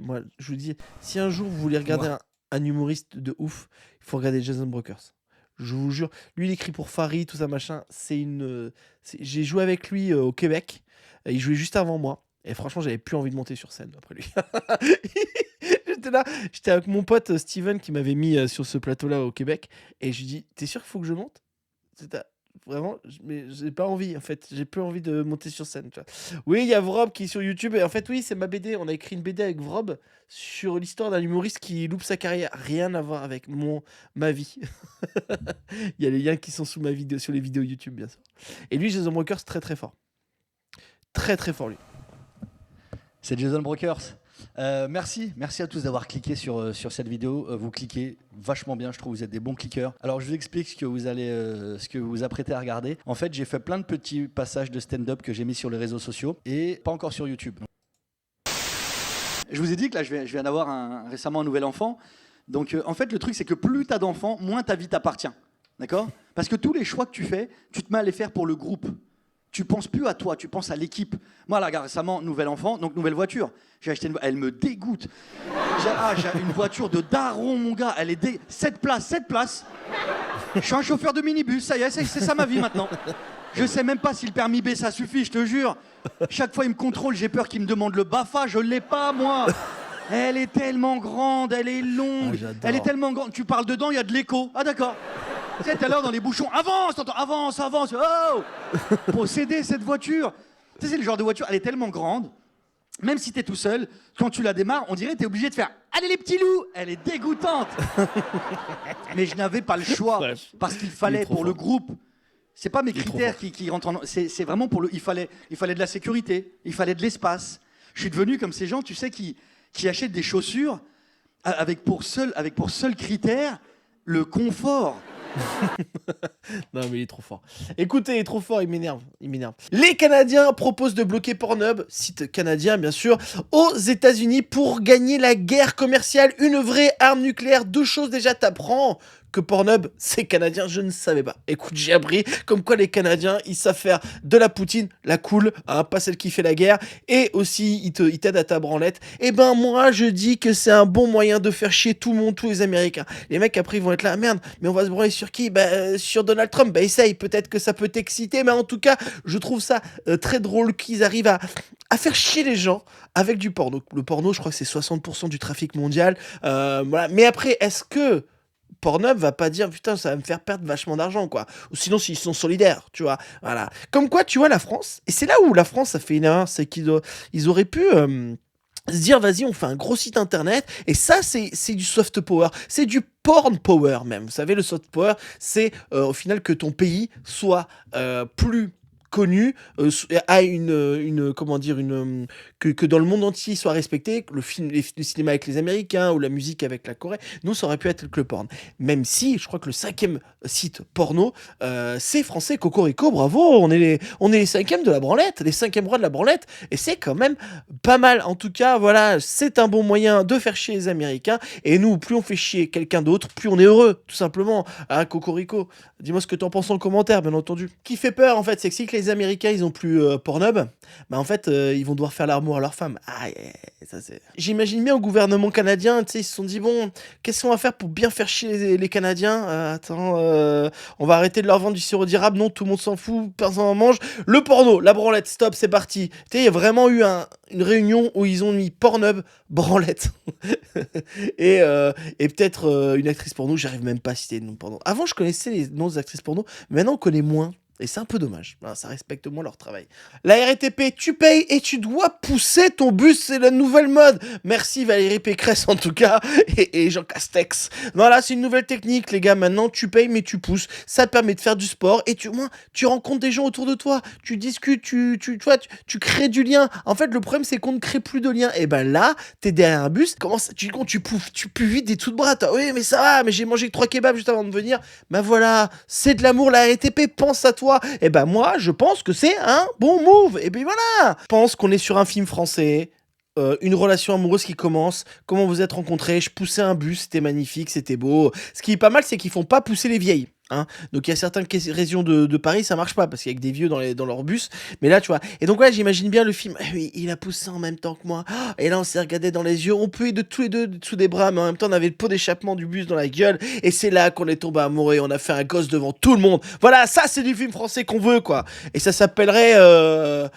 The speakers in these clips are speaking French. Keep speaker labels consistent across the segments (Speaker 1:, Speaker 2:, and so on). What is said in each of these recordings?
Speaker 1: Moi, je vous dis, si un jour vous voulez regarder
Speaker 2: Moi.
Speaker 1: un humoriste de ouf, il faut regarder Jason Brokers. Je vous jure, lui il écrit pour Farid, tout ça machin. J'ai joué avec lui au Québec. Il jouait juste avant moi. Et franchement, j'avais plus envie de monter sur scène après lui. J'étais là, j'étais avec mon pote Steven qui m'avait mis sur ce plateau-là au Québec. Et je lui dis, t'es sûr qu'il faut que je monte? C'était- Vraiment, mais j'ai pas envie en fait. J'ai plus envie de monter sur scène. Tu vois. Oui, il y a Vrob qui est sur YouTube. Et en fait, oui, c'est ma BD. On a écrit une BD avec Vrob sur l'histoire d'un humoriste qui loupe sa carrière. Rien à voir avec ma vie. Il y a les liens qui sont sous ma vidéo, sur les vidéos YouTube, bien sûr. Et lui, Jason Brokers, très très fort. Très très fort, lui.
Speaker 2: C'est Jason Brokers. Merci à tous d'avoir cliqué sur cette vidéo. Vous cliquez vachement bien, je trouve. Vous êtes des bons cliqueurs. Alors, je vous explique ce que vous vous apprêtez à regarder. En fait, j'ai fait plein de petits passages de stand-up que j'ai mis sur les réseaux sociaux et pas encore sur YouTube. Je vous ai dit que là, je viens d'avoir récemment un nouvel enfant. Donc, en fait, le truc, c'est que plus tu as d'enfants, moins ta vie t'appartient. D'accord? Parce que tous les choix que tu fais, tu te mets à les faire pour le groupe. Tu penses plus à toi, tu penses à l'équipe. Moi, là, regarde, récemment, nouvel enfant, donc nouvelle voiture. J'ai acheté elle me dégoûte. J'ai une voiture de daron, mon gars. Elle est 7 places. Je suis un chauffeur de minibus, ça y est, c'est ça ma vie maintenant. Je sais même pas si le permis B ça suffit, je te jure. Chaque fois il me contrôle, j'ai peur qu'il me demande le BAFA, je l'ai pas moi. Elle est tellement grande, elle est longue, elle est
Speaker 1: J'adore.
Speaker 2: tellement grande. Tu parles dedans, il y a de l'écho. Ah d'accord. Tu sais, tout à l'heure dans les bouchons, avance, t'entends, avance. Oh, posséder cette voiture. Tu sais, c'est le genre de voiture, elle est tellement grande. Même si t'es tout seul, quand tu la démarres, on dirait que t'es obligé de faire « Allez les petits loups !» Elle est dégoûtante. Mais je n'avais pas le choix,
Speaker 1: Bref.
Speaker 2: parce qu'il
Speaker 1: Il est
Speaker 2: fallait
Speaker 1: trop
Speaker 2: pour le
Speaker 1: fort.
Speaker 2: groupe. C'est pas mes
Speaker 1: Il est trop
Speaker 2: critères
Speaker 1: fort.
Speaker 2: qui rentrent en... C'est vraiment pour le... Il fallait de la sécurité, il fallait de l'espace. Je suis devenu comme ces gens, tu sais, qui achètent des chaussures avec pour seul critère le confort.
Speaker 1: Non, mais il est trop fort. Écoutez, il est trop fort, il m'énerve. Il m'énerve. Les Canadiens proposent de bloquer Pornhub, site canadien bien sûr, aux États-Unis pour gagner la guerre commerciale. Une vraie arme nucléaire. Deux choses déjà, t'apprends que Pornhub, c'est canadien, je ne savais pas. Écoute, j'ai appris comme quoi les Canadiens, ils savent faire de la poutine, la cool, hein, pas celle qui fait la guerre, et aussi ils t'aident à ta branlette. Et ben moi, je dis que c'est un bon moyen de faire chier tout le monde, tous les Américains. Les mecs après ils vont être là, merde, mais on va se branler sur qui? Sur Donald Trump. Bah essaye, peut-être que ça peut t'exciter, mais en tout cas, je trouve ça très drôle qu'ils arrivent à faire chier les gens avec du porno. Le porno, je crois que c'est 60% du trafic mondial. Voilà. Mais après, est-ce que Pornhub va pas dire putain ça va me faire perdre vachement d'argent quoi, ou sinon s'ils sont solidaires tu vois, voilà, comme quoi tu vois la France, et c'est là où la France a fait une erreur, c'est ils auraient pu se dire vas-y on fait un gros site internet, et ça c'est du soft power, c'est du porn power même, vous savez le soft power c'est au final que ton pays soit plus connu, a comment dire, que dans le monde entier il soit respecté, que le cinéma avec les Américains ou la musique avec la Corée. Nous ça aurait pu être que le porn, même si je crois que le 5e site porno c'est français. Cocorico, bravo, on est les 5e de la branlette, les 5e rois de la branlette, et c'est quand même pas mal. En tout cas voilà, c'est un bon moyen de faire chier les Américains, et nous plus on fait chier quelqu'un d'autre, plus on est heureux, tout simplement, hein, Cocorico. Dis-moi ce que t'en penses en commentaire, bien entendu. Ce qui fait peur, en fait, c'est que si les Américains, ils ont plus Pornhub, bah en fait, ils vont devoir faire l'amour à leur femme. Ah, yeah, ça c'est... J'imagine bien au gouvernement canadien, tu sais, ils se sont dit, bon, qu'est-ce qu'on va faire pour bien faire chier les Canadiens? On va arrêter de leur vendre du sirop d'érable, non, tout le monde s'en fout, personne en mange. Le porno, la branlette, stop, c'est parti. Tu sais, il y a vraiment eu une réunion où ils ont mis Pornhub, branlette. et et peut-être une actrice porno, j'arrive même pas à citer le nom porno. Avant, je connaissais les noms des actrices porno, mais maintenant, on connaît moins. Et c'est un peu dommage. Voilà, ça respecte moins leur travail. La RATP, tu payes et tu dois pousser ton bus, c'est la nouvelle mode. Merci Valérie Pécresse en tout cas, et Jean Castex. Voilà, c'est une nouvelle technique, les gars. Maintenant, tu payes mais tu pousses. Ça te permet de faire du sport, et au moins, tu rencontres des gens autour de toi. Tu discutes, tu vois, tu crées du lien. En fait, le problème, c'est qu'on ne crée plus de lien. Et ben là, t'es derrière un bus, comment ça, tu pues vite des tout de bras. Oui, mais ça va, mais j'ai mangé 3 kebabs juste avant de venir. Ben voilà, c'est de l'amour, la RATP, pense à toi. Et ben moi, je pense que c'est un bon move. Et puis voilà. Je pense qu'on est sur un film français. Une relation amoureuse qui commence, comment vous êtes rencontrés, je poussais un bus, c'était magnifique, c'était beau. Ce qui est pas mal, c'est qu'ils font pas pousser les vieilles. Hein. Donc il y a certaines régions de Paris, ça marche pas parce qu'il y a que des vieux dans leur bus. Mais là, tu vois. Et donc ouais, j'imagine bien le film. Ah oui, il a poussé en même temps que moi. Ah, et là, on s'est regardé dans les yeux. On peut de tous les deux dessous des bras, mais en même temps, on avait le pot d'échappement du bus dans la gueule. Et c'est là qu'on est tombé amoureux. Et on a fait un gosse devant tout le monde. Voilà, ça, c'est du film français qu'on veut, quoi. Et ça s'appellerait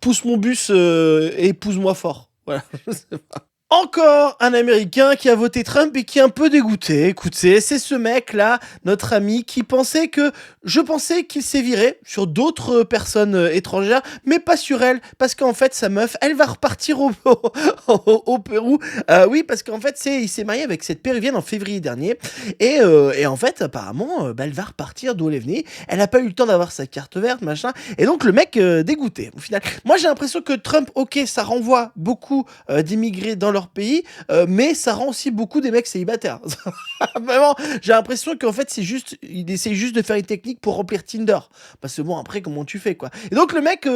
Speaker 1: Pousse mon bus et épouse-moi fort. Voilà. Je sais pas. Encore un Américain qui a voté Trump et qui est un peu dégoûté. Écoutez, c'est ce mec-là, notre ami, qui pensait que... Je pensais qu'il s'est viré sur d'autres personnes étrangères, mais pas sur elle, parce qu'en fait, sa meuf, elle va repartir au Pérou. Oui, parce qu'en fait, il s'est marié avec cette péruvienne en février dernier, et en fait, apparemment, elle va repartir d'où elle est venue. Elle n'a pas eu le temps d'avoir sa carte verte, machin, et donc le mec dégoûté, au final. Moi, j'ai l'impression que Trump, ok, ça renvoie beaucoup d'immigrés dans leur pays, mais ça rend aussi beaucoup des mecs célibataires. Vraiment, j'ai l'impression qu'en fait, il essaie juste de faire une technique pour remplir Tinder. Parce que bon, après, comment tu fais, quoi. Et donc, le mec,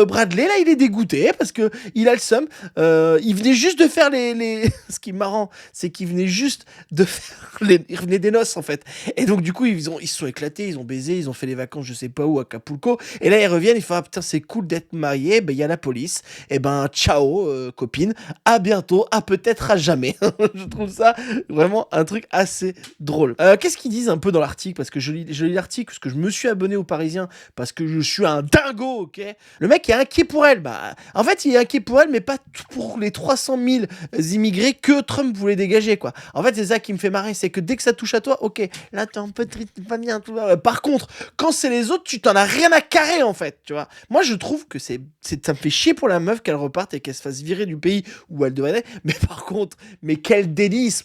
Speaker 1: Bradley, là, il est dégoûté parce que il a le seum. Il venait juste de faire Ce qui est marrant, c'est qu'il venait juste de faire il revenait des noces, en fait. Et donc, du coup, ils se sont éclatés, ils ont baisé, ils ont fait les vacances, je sais pas où, à Acapulco. Et là, ils reviennent, ils font, ah putain, c'est cool d'être marié. Ben, il y a la police. Et ben, ciao, copine. À bientôt, à peut-être à jamais. Je trouve ça vraiment un truc assez drôle. Qu'est-ce qu'ils disent un peu dans l'article? Parce que je lis l'article, parce que je me suis abonné au Parisien, parce que je suis un dingo, ok? Le mec est inquiet pour elle. Bah, en fait, il est inquiet pour elle, mais pas pour les 300 000 immigrés que Trump voulait dégager, quoi. En fait, c'est ça qui me fait marrer, c'est que dès que ça touche à toi, ok, là, t'es un peu triste, pas bien, tout va. Par contre, quand c'est les autres, tu t'en as rien à carrer, en fait, tu vois. Moi, je trouve que ça me fait chier pour la meuf qu'elle reparte et qu'elle se fasse virer du pays où elle devrait être. Mais par contre, mais quel délice,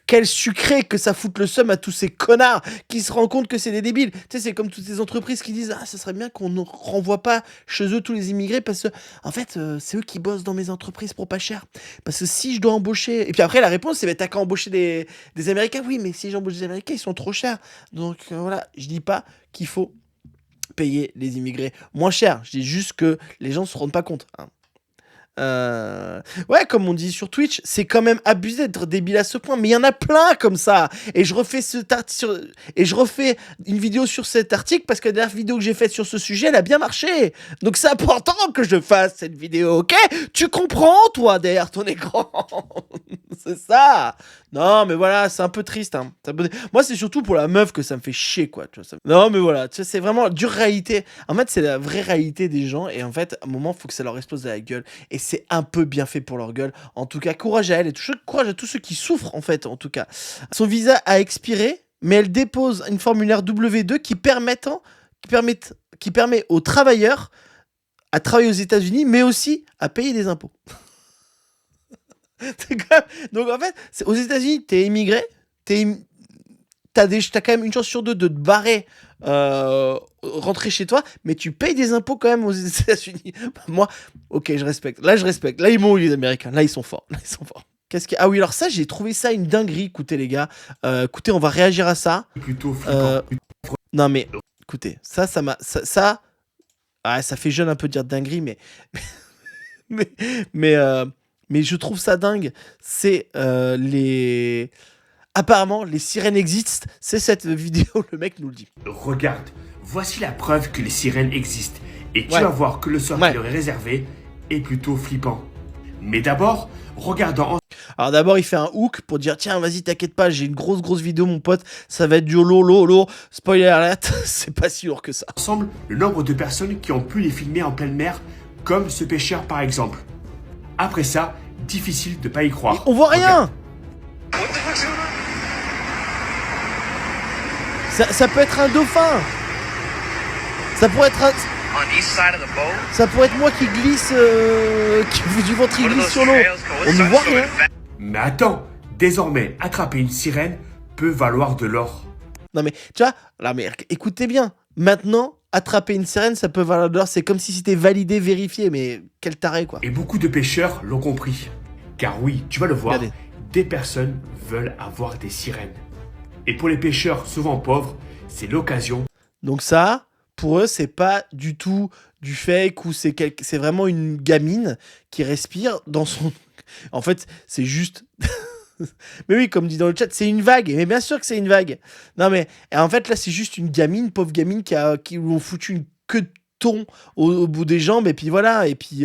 Speaker 1: quel sucré que ça foute le seum à tous ces connards qui se rendent compte que c'est des débiles. Tu sais, c'est comme toutes ces entreprises qui disent, ah, ça serait bien qu'on ne renvoie pas chez eux tous les immigrés parce que, en fait, c'est eux qui bossent dans mes entreprises pour pas cher. Parce que si je dois embaucher... Et puis après, la réponse, c'est, bah, t'as qu'à embaucher des Américains. Oui, mais si j'embauche des Américains, ils sont trop chers. Donc voilà, je dis pas qu'il faut payer les immigrés moins cher. Je dis juste que les gens se rendent pas compte, hein. Ouais, comme on dit sur Twitch, c'est quand même abusé d'être débile à ce point, mais il y en a plein comme ça. Et je refais une vidéo sur cet article parce que la dernière vidéo que j'ai faite sur ce sujet, elle a bien marché. Donc c'est important que je fasse cette vidéo, ok? Tu comprends, toi, derrière ton écran? C'est ça. Non, mais voilà, c'est un peu triste, hein. Moi, c'est surtout pour la meuf que ça me fait chier, quoi. Tu vois, non, mais voilà, tu sais, c'est vraiment dure réalité. En fait, c'est la vraie réalité des gens. Et en fait, à un moment, il faut que ça leur explose à la gueule. Et c'est un peu bien fait pour leur gueule. En tout cas, courage à elle et courage à tous ceux qui souffrent, en fait, en tout cas. Son visa a expiré, mais elle dépose une formulaire W2 qui permet aux travailleurs à travailler aux États-Unis, mais aussi à payer des impôts. Donc en fait, aux États-Unis, t'es immigré, t'as quand même une chance sur deux de te barrer, rentrer chez toi, mais tu payes des impôts quand même aux États-Unis. Moi, ok, je respecte. Là, je respecte. Là, ils m'ont eu, les Américains. Là, ils sont forts. Là, ils sont forts. Ah oui, alors ça, j'ai trouvé ça une dinguerie. Écoutez, les gars. Écoutez, on va réagir à ça.
Speaker 3: Plutôt flippant.
Speaker 1: Non, mais écoutez, ça fait jeune un peu de dire dinguerie, mais je trouve ça dingue. C'est Apparemment, les sirènes existent. C'est cette vidéo, le mec nous le dit.
Speaker 3: Regarde, voici la preuve que les sirènes existent. Et tu
Speaker 1: Ouais.
Speaker 3: vas voir que le sort
Speaker 1: Ouais.
Speaker 3: qui leur est réservé est plutôt flippant. Mais d'abord, regardons
Speaker 1: Alors d'abord, il fait un hook pour dire, tiens, vas-y, t'inquiète pas, j'ai une grosse vidéo, mon pote. Ça va être du lourd. Spoiler alert, c'est pas si lourd que ça.
Speaker 3: ensemble le nombre de personnes qui ont pu les filmer en pleine mer, comme ce pêcheur par exemple. Après ça, difficile de pas y croire.
Speaker 1: On voit rien. Ça peut être un dauphin. Ça pourrait être moi qui glisse, qui fait du ventre, qui glisse sur l'eau. On ne voit rien.
Speaker 3: Mais attends, désormais, attraper une sirène peut valoir de l'or.
Speaker 1: Non mais, tu vois, là, mais écoutez bien. Maintenant, attraper une sirène, ça peut valoir de l'or. C'est comme si c'était validé, vérifié. Mais quel taré, quoi.
Speaker 3: Et beaucoup de pêcheurs l'ont compris. Car oui, tu vas le voir,
Speaker 1: Regardez.
Speaker 3: des personnes veulent avoir des sirènes. Et pour les pêcheurs souvent pauvres, c'est l'occasion.
Speaker 1: Donc ça, pour eux, c'est pas du tout du fake ou c'est vraiment une gamine qui respire dans son... En fait, c'est juste... Mais oui, comme dit dans le chat, c'est une vague. Mais bien sûr que c'est une vague. Non mais, et en fait là, c'est juste une gamine, pauvre gamine qui lui ont foutu une queue de thon au bout des jambes et puis voilà. Et puis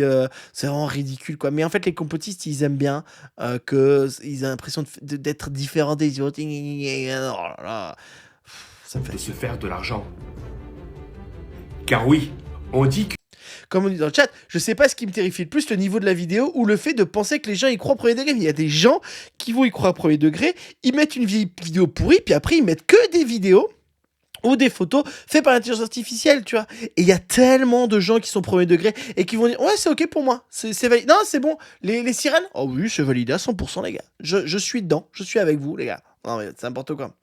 Speaker 1: c'est vraiment ridicule quoi. Mais en fait, les complotistes, ils aiment bien que ils ont l'impression d'être différents des autres. Oh là là. Ça me fait
Speaker 3: de se faire de l'argent. Car oui, on dit que
Speaker 1: Comme on dit dans le chat, je sais pas ce qui me terrifie le plus, le niveau de la vidéo ou le fait de penser que les gens y croient au premier degré. Il y a des gens qui vont y croire au premier degré, ils mettent une vieille vidéo pourrie, puis après ils mettent que des vidéos ou des photos faites par l'intelligence artificielle, tu vois. Et il y a tellement de gens qui sont premier degré et qui vont dire ouais, c'est ok pour moi, c'est validé. Non, c'est bon. Les sirènes, oh oui, c'est validé à 100%, les gars. Je suis dedans, je suis avec vous, les gars. Non, mais c'est n'importe quoi.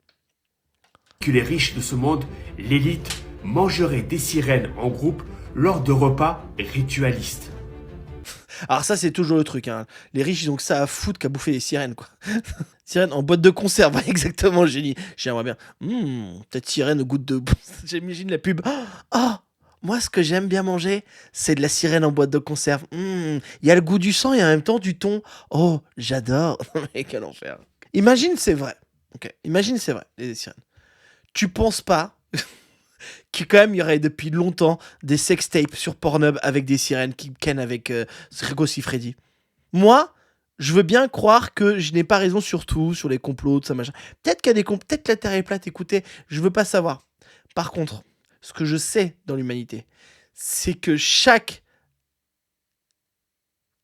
Speaker 3: les riches de ce monde, l'élite, mangeraient des sirènes en groupe lors de repas ritualistes.
Speaker 1: Alors ça, c'est toujours le truc, hein. Les riches, ils ont que ça à foutre qu'à bouffer des sirènes, quoi. Sirène en boîte de conserve, exactement, génie. J'aimerais bien. Peut-être sirène au goût de... J'imagine la pub. Oh, moi, ce que j'aime bien manger, c'est de la sirène en boîte de conserve. Il y a le goût du sang et en même temps du thon. Oh, j'adore. Mais quel enfer. Imagine, c'est vrai. Ok, imagine, c'est vrai, les sirènes. Tu penses pas qu'il quand même il y aurait depuis longtemps des sextapes sur Pornhub avec des sirènes qui ken avec Rico Freddy. Moi, je veux bien croire que je n'ai pas raison sur tout, sur les complots, tout ça machin. Peut-être qu'il y a des peut-être que la Terre est plate, écoutez, je veux pas savoir. Par contre, ce que je sais dans l'humanité, c'est que chaque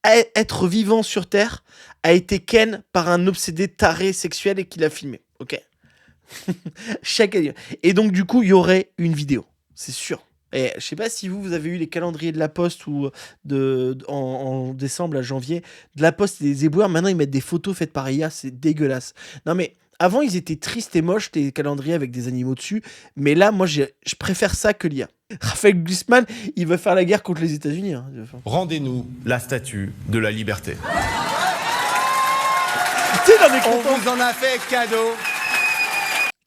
Speaker 1: être vivant sur Terre a été ken par un obsédé taré sexuel et qui l'a filmé, ok. Et donc du coup il y aurait une vidéo, c'est sûr. Et je sais pas si vous avez eu les calendriers de la Poste ou en décembre à janvier de la Poste et des éboueurs. Maintenant ils mettent des photos faites par IA, c'est dégueulasse. Non mais avant ils étaient tristes et moches les calendriers avec des animaux dessus, mais là moi je préfère ça que l'IA. Raphaël Glucksmann, il va faire la guerre contre les États-Unis. Hein.
Speaker 4: Rendez-nous la statue de la liberté.
Speaker 1: Tu sais,
Speaker 4: On vous en a fait cadeau.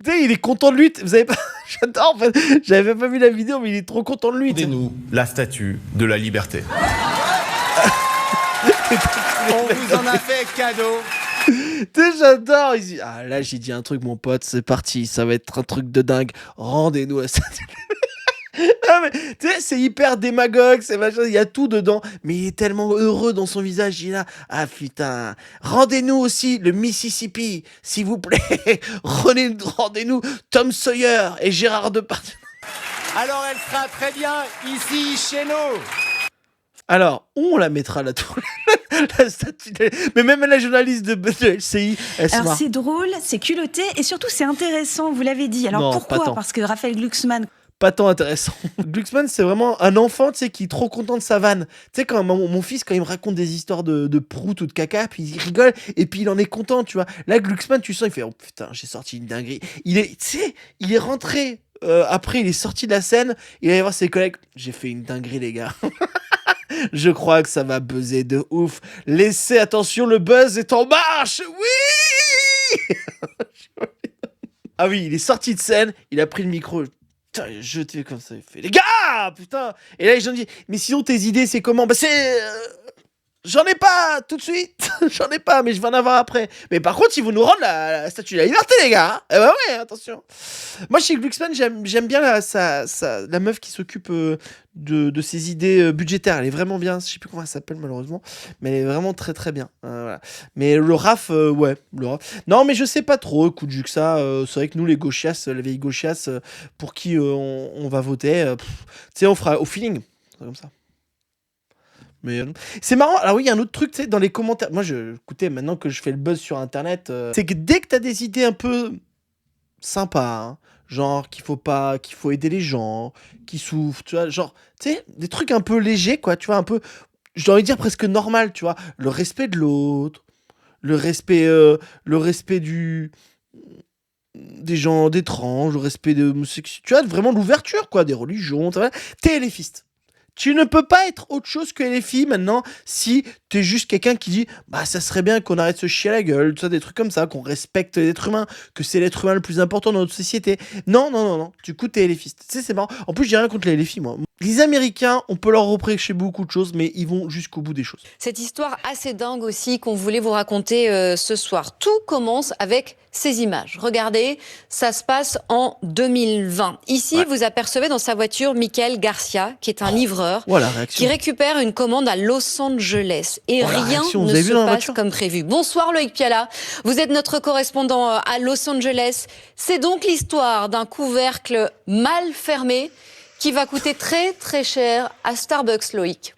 Speaker 1: Tu sais, il est content de lui. Vous avez pas... J'adore, en fait. J'avais pas vu la vidéo, mais il est trop content de lui.
Speaker 4: Rendez-nous la statue de la liberté. On vous en a fait cadeau.
Speaker 1: Tu sais, j'adore. Il dit, ah là, j'ai dit un truc, mon pote, c'est parti. Ça va être un truc de dingue. Rendez-nous la statue. Non, mais tu sais, c'est hyper démagogue, c'est machin, il y a tout dedans, mais il est tellement heureux dans son visage, il est là, ah putain, rendez-nous aussi le Mississippi, s'il vous plaît, rendez-nous Tom Sawyer et Gérard Depardieu.
Speaker 4: Alors elle sera très bien ici chez nous.
Speaker 1: Alors, où on la mettra la tour la statue mais même la journaliste de LCI, elle se
Speaker 5: Alors
Speaker 1: marre.
Speaker 5: c'est drôle, c'est culotté et surtout c'est intéressant, vous l'avez dit. Alors
Speaker 1: Non, pas tant.
Speaker 5: pourquoi? Parce que Raphaël Glucksmann,
Speaker 1: Pas tant intéressant. Glucksmann, c'est vraiment un enfant, tu sais, qui est trop content de sa vanne. Tu sais, quand mon fils, quand il me raconte des histoires de prout ou de caca, puis il rigole, et puis il en est content, tu vois. Là, Glucksmann, tu sens, il fait, oh putain, j'ai sorti une dinguerie. Tu sais, il est rentré, après, il est sorti de la scène, il allait voir ses collègues, j'ai fait une dinguerie, les gars. Je crois que ça va buzzer de ouf. Laissez, attention, le buzz est en marche. Oui. Ah oui, il est sorti de scène, il a pris le micro. Putain, il a jeté comme ça, il fait les gars, putain. Et là, les gens disent, mais sinon tes idées, c'est comment? Bah c'est, j'en ai pas tout de suite, j'en ai pas, mais je vais en avoir après. Mais par contre, ils vont nous rendre la statue de la liberté, les gars. Hein. Eh ben ouais, attention. Moi, chez Glucksmann, j'aime bien la meuf qui s'occupe de ses idées budgétaires. Elle est vraiment bien. Je sais plus comment elle s'appelle malheureusement, mais elle est vraiment très très bien. Voilà. Mais le RAF, ouais, le RAF. Non, mais je sais pas trop. Écoute, vu que ça, c'est vrai que nous les gauchias, la vieille gauchias, pour qui on va voter, tu sais, on fera au feeling, comme ça. Mais c'est marrant. Alors oui, il y a un autre truc, tu sais, dans les commentaires. Moi, écoutez, maintenant que je fais le buzz sur Internet, c'est que dès que t'as des idées un peu sympas, hein, genre qu'il faut aider les gens, qui souffrent, tu vois, genre, tu sais, des trucs un peu légers, quoi, tu vois, un peu, j'ai envie de dire presque normal, tu vois, le respect de l'autre, le respect des gens d'étranges, le respect de, tu vois, vraiment l'ouverture, quoi, des religions, t'es LFiste. Tu ne peux pas être autre chose que les filles maintenant si t'es juste quelqu'un qui dit bah ça serait bien qu'on arrête de se chier à la gueule, tout ça, des trucs comme ça, qu'on respecte l'être humain, que c'est l'être humain le plus important dans notre société. Non. Du coup, t'es LFiste. Tu sais, c'est marrant. En plus, j'ai rien contre les LFI, moi. Les Américains, on peut leur reprocher beaucoup de choses, mais ils vont jusqu'au bout des choses.
Speaker 6: Cette histoire assez dingue aussi qu'on voulait vous raconter ce soir. Tout commence avec ces images. Regardez, ça se passe en 2020. Ici,
Speaker 1: Ouais.
Speaker 6: vous apercevez dans sa voiture Michael Garcia, qui est un livreur,
Speaker 1: Voilà,
Speaker 6: qui
Speaker 1: réaction.
Speaker 6: récupère une commande à Los Angeles. Et
Speaker 1: Oh, la
Speaker 6: rien
Speaker 1: réaction, vous
Speaker 6: ne
Speaker 1: avez
Speaker 6: se
Speaker 1: vu dans la
Speaker 6: passe
Speaker 1: voiture
Speaker 6: comme prévu. Bonsoir Loïc Piala, vous êtes notre correspondant à Los Angeles. C'est donc l'histoire d'un couvercle mal fermé qui va coûter très très cher à Starbucks, Loïc.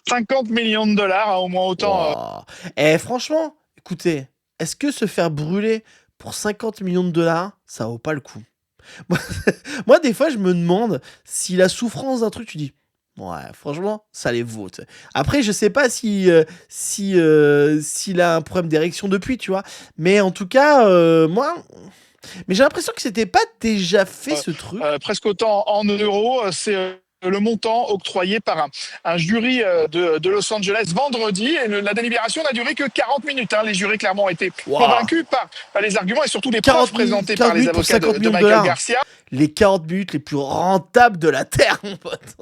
Speaker 7: 50 millions de dollars, hein, au moins autant.
Speaker 1: Wow. Eh, franchement, écoutez, est-ce que se faire brûler pour 50 millions de dollars, ça vaut pas le coup? Moi, moi, des fois, je me demande si la souffrance d'un truc, tu dis, ouais, franchement, ça les vaut. Tu sais. Après, je sais pas s'il a un problème d'érection depuis, tu vois. Mais en tout cas, moi, mais j'ai l'impression que c'était pas déjà fait ce truc.
Speaker 7: Presque autant en euros. C'est le montant octroyé par un jury de Los Angeles vendredi. Et la délibération n'a duré que 40 minutes. Hein. Les jurés, clairement, ont été
Speaker 1: Wow.
Speaker 7: convaincus par les arguments et surtout les
Speaker 1: 40
Speaker 7: preuves présentées
Speaker 1: 40
Speaker 7: par les
Speaker 1: minutes pour
Speaker 7: avocats
Speaker 1: 50
Speaker 7: de
Speaker 1: millions de
Speaker 7: Michael
Speaker 1: dollars.
Speaker 7: Garcia.
Speaker 1: Les 40 minutes les plus rentables de la Terre, mon pote.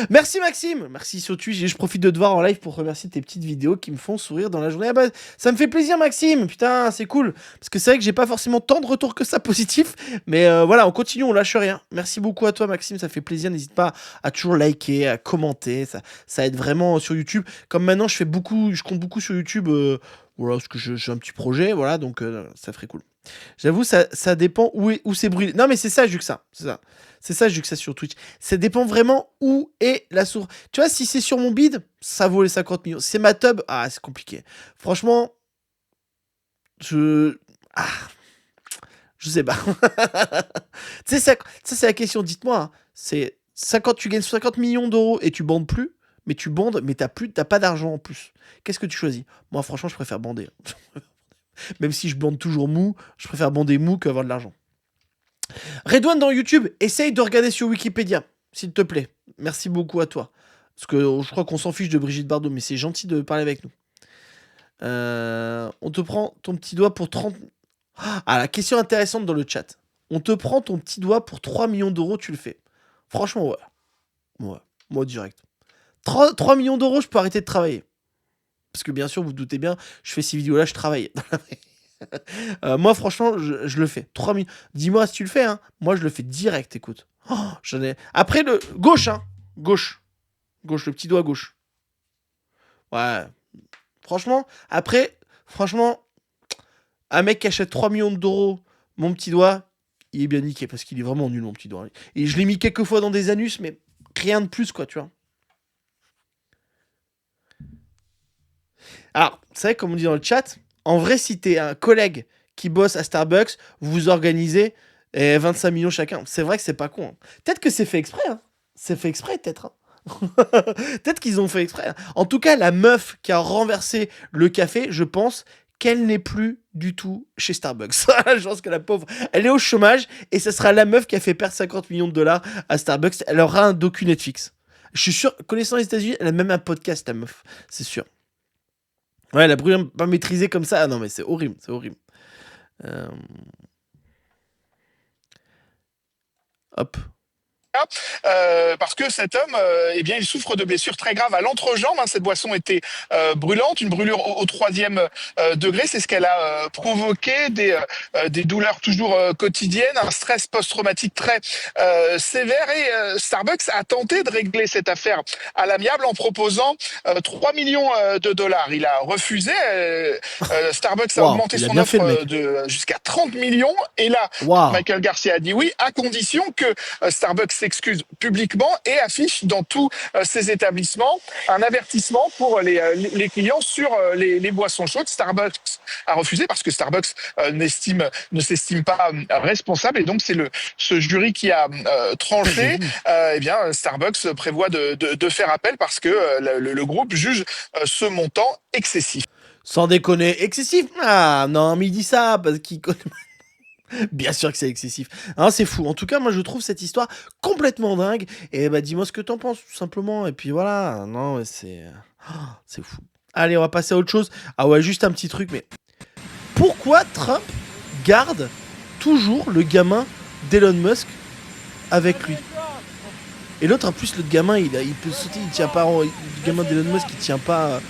Speaker 1: Merci Maxime. Merci sur Twitch. Et je profite de te voir en live pour remercier tes petites vidéos qui me font sourire dans la journée. Ah bah, ça me fait plaisir Maxime. Putain, c'est cool. Parce que c'est vrai que j'ai pas forcément tant de retours que ça positifs. Mais voilà, on continue, on lâche rien. Merci beaucoup à toi Maxime, ça fait plaisir. N'hésite pas à toujours liker, à commenter. Ça aide vraiment sur YouTube. Comme maintenant, je compte beaucoup sur YouTube. Voilà, parce que j'ai un petit projet. Voilà, donc ça ferait cool. J'avoue, ça dépend où c'est brûlé. Non, mais c'est ça, Juxa. C'est ça, Juxa sur Twitch. Ça dépend vraiment où est la source. Tu vois, si c'est sur mon bid, ça vaut les 50 millions. C'est ma tub, c'est compliqué. Franchement, je sais pas. Tu sais, ça c'est la question. Dites-moi, hein, c'est 50, tu gagnes 50 millions d'euros et tu bandes plus, mais tu bandes, mais t'as pas d'argent en plus. Qu'est-ce que tu choisis? Moi, franchement, je préfère bander. Même si je bande toujours mou, je préfère bander mou qu'avoir de l'argent. Redouane dans YouTube, essaye de regarder sur Wikipédia, s'il te plaît. Merci beaucoup à toi. Parce que je crois qu'on s'en fiche de Brigitte Bardot, mais c'est gentil de parler avec nous. On te prend ton petit doigt pour 30... Ah, la question intéressante dans le chat. On te prend ton petit doigt pour 3 millions d'euros, tu le fais. Franchement, ouais. Ouais, moi direct. 3 millions d'euros, je peux arrêter de travailler. Parce que bien sûr, vous, vous doutez bien, je fais ces vidéos-là, je travaille. Moi, franchement, je le fais. 3 millions. Dis-moi si tu le fais, hein. Moi, je le fais direct, écoute. Oh, j'en ai... Après, le gauche, hein. Gauche. Gauche, le petit doigt gauche. Ouais. Franchement, après, un mec qui achète 3 millions d'euros, mon petit doigt, il est bien niqué parce qu'il est vraiment nul, mon petit doigt. Et je l'ai mis quelques fois dans des anus, mais rien de plus, quoi, tu vois. Alors, vous savez, comme on dit dans le chat, en vrai, si t'es un collègue qui bosse à Starbucks, vous vous organisez 25 millions chacun. C'est vrai que c'est pas con. Hein. Peut-être que c'est fait exprès. Hein. C'est fait exprès, peut-être. Hein. Peut-être qu'ils ont fait exprès. Hein. En tout cas, la meuf qui a renversé le café, je pense qu'elle n'est plus du tout chez Starbucks. Je pense que la pauvre, elle est au chômage et ce sera la meuf qui a fait perdre 50 millions de dollars à Starbucks. Elle aura un docu Netflix. Je suis sûr, connaissant les États-Unis, elle a même un podcast, la meuf. C'est sûr. Ouais, la brûlure pas maîtrisée comme ça. Ah non, mais c'est horrible, c'est horrible. Hop.
Speaker 7: Parce que cet homme, eh bien, il souffre de blessures très graves à l'entrejambe. Hein. Cette boisson était brûlante, une brûlure au 3e degré. C'est ce qu'elle a provoqué, des douleurs toujours quotidiennes, un stress post-traumatique très sévère. Et Starbucks a tenté de régler cette affaire à l'amiable en proposant 3 millions de dollars. Il a refusé. Starbucks a augmenté son offre de jusqu'à 30 millions. Et là, Michael Garcia a dit oui, à condition que Starbucks s'excuse publiquement et affiche dans tous ses établissements un avertissement pour les clients sur les boissons chaudes. Starbucks a refusé parce que Starbucks ne s'estime pas responsable et donc c'est ce jury qui a tranché. Eh bien, Starbucks prévoit de faire appel parce que le groupe juge ce montant excessif.
Speaker 1: Sans déconner, excessif? Ah non, mais il dit ça parce qu'il connaît... Bien sûr que c'est excessif. Hein, c'est fou. En tout cas, moi, je trouve cette histoire complètement dingue. Et bah, dis-moi ce que t'en penses, tout simplement. Et puis voilà. Non, c'est fou. Allez, on va passer à autre chose. Ah ouais, juste un petit truc, mais... Pourquoi Trump garde toujours le gamin d'Elon Musk avec lui? Et l'autre, en plus, l'autre gamin, il peut sauter, il tient pas. Le gamin d'Elon Musk, il tient pas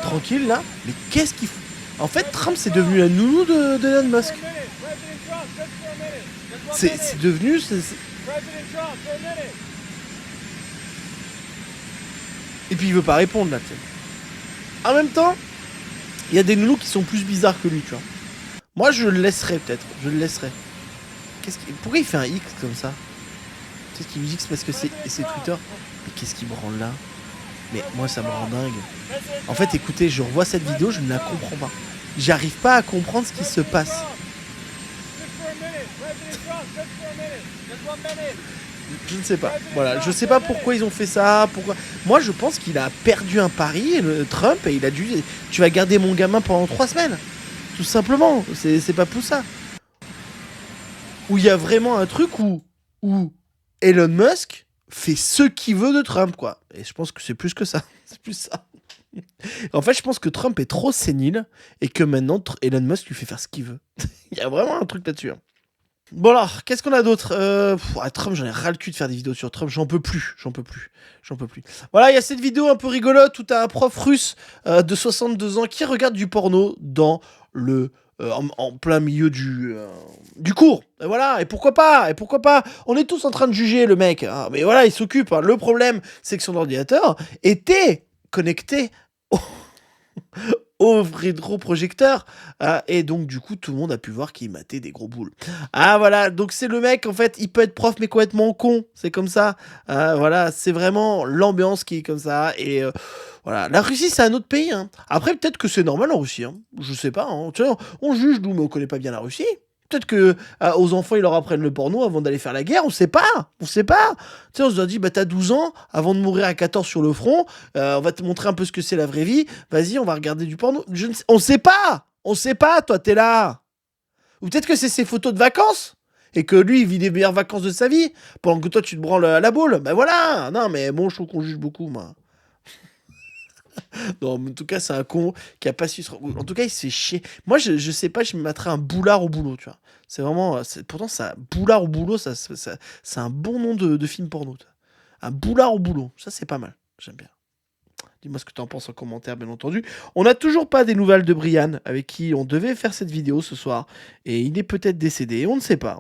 Speaker 1: tranquille là. Mais qu'est-ce qu'il fout? En fait, Trump, c'est devenu la nounou d'Elon Musk. C'est devenu. Et puis il veut pas répondre là, tu sais. En même temps, il y a des nounous qui sont plus bizarres que lui, tu vois. Moi, je le laisserais peut-être. Je le laisserais. Pourquoi il fait un X comme ça? Peut-être qu'il X parce que c'est Twitter. Mais qu'est-ce qu'il branle là? Mais moi, ça me rend dingue. En fait, écoutez, je revois cette vidéo, je ne la comprends pas. J'arrive pas à comprendre ce qui se passe. Je ne sais pas. Voilà, je sais pas pourquoi ils ont fait ça. Pourquoi. Moi, je pense qu'il a perdu un pari, Trump, et il a dû. Tu vas garder mon gamin pendant 3 semaines. Tout simplement. C'est pas pour ça. Où il y a vraiment un truc où Elon Musk fait ce qu'il veut de Trump, quoi. Et je pense que c'est plus que ça. C'est plus ça. En fait, je pense que Trump est trop sénile et que maintenant Elon Musk lui fait faire ce qu'il veut. Il y a vraiment un truc là-dessus. Hein. Bon alors, qu'est-ce qu'on a d'autre? Trump, j'en ai ras le cul de faire des vidéos sur Trump, j'en peux plus. Voilà, il y a cette vidéo un peu rigolote où t'as un prof russe de 62 ans qui regarde du porno dans le... en plein milieu du cours. Et voilà, et pourquoi pas? On est tous en train de juger le mec. Hein, mais voilà, il s'occupe. Hein. Le problème, c'est que son ordinateur était connecté au rétroprojecteur et donc du coup tout le monde a pu voir qu'il matait des gros boules. Ah voilà, donc c'est le mec en fait, il peut être prof mais complètement con, c'est comme ça. Voilà, c'est vraiment l'ambiance qui est comme ça et voilà, la Russie c'est un autre pays. Hein. Après peut-être que c'est normal en Russie, hein. Je sais pas. Hein. Tu vois, on juge nous mais on connaît pas bien la Russie. Peut-être que aux enfants, ils leur apprennent le porno avant d'aller faire la guerre, on sait pas. Tu sais, on se dit, bah t'as 12 ans, avant de mourir à 14 sur le front, on va te montrer un peu ce que c'est la vraie vie, vas-y, on va regarder du porno. On sait pas, toi t'es là. Ou peut-être que c'est ses photos de vacances, et que lui, il vit les meilleures vacances de sa vie, pendant que toi, tu te branles à la boule. Ben voilà, non mais bon, je trouve qu'on juge beaucoup, moi. Non, mais en tout cas, c'est un con qui a pas su se... En tout cas, il se fait chier. Moi, je sais pas, je me mettrais un boulard au boulot, tu vois. C'est vraiment... Pourtant, ça, boulard au boulot, c'est un bon nom de film porno. Tu vois. Un boulard au boulot, ça, c'est pas mal. J'aime bien. Dis-moi ce que tu en penses en commentaire, bien entendu. On n'a toujours pas des nouvelles de Brian, avec qui on devait faire cette vidéo ce soir. Et il est peut-être décédé. On ne sait pas.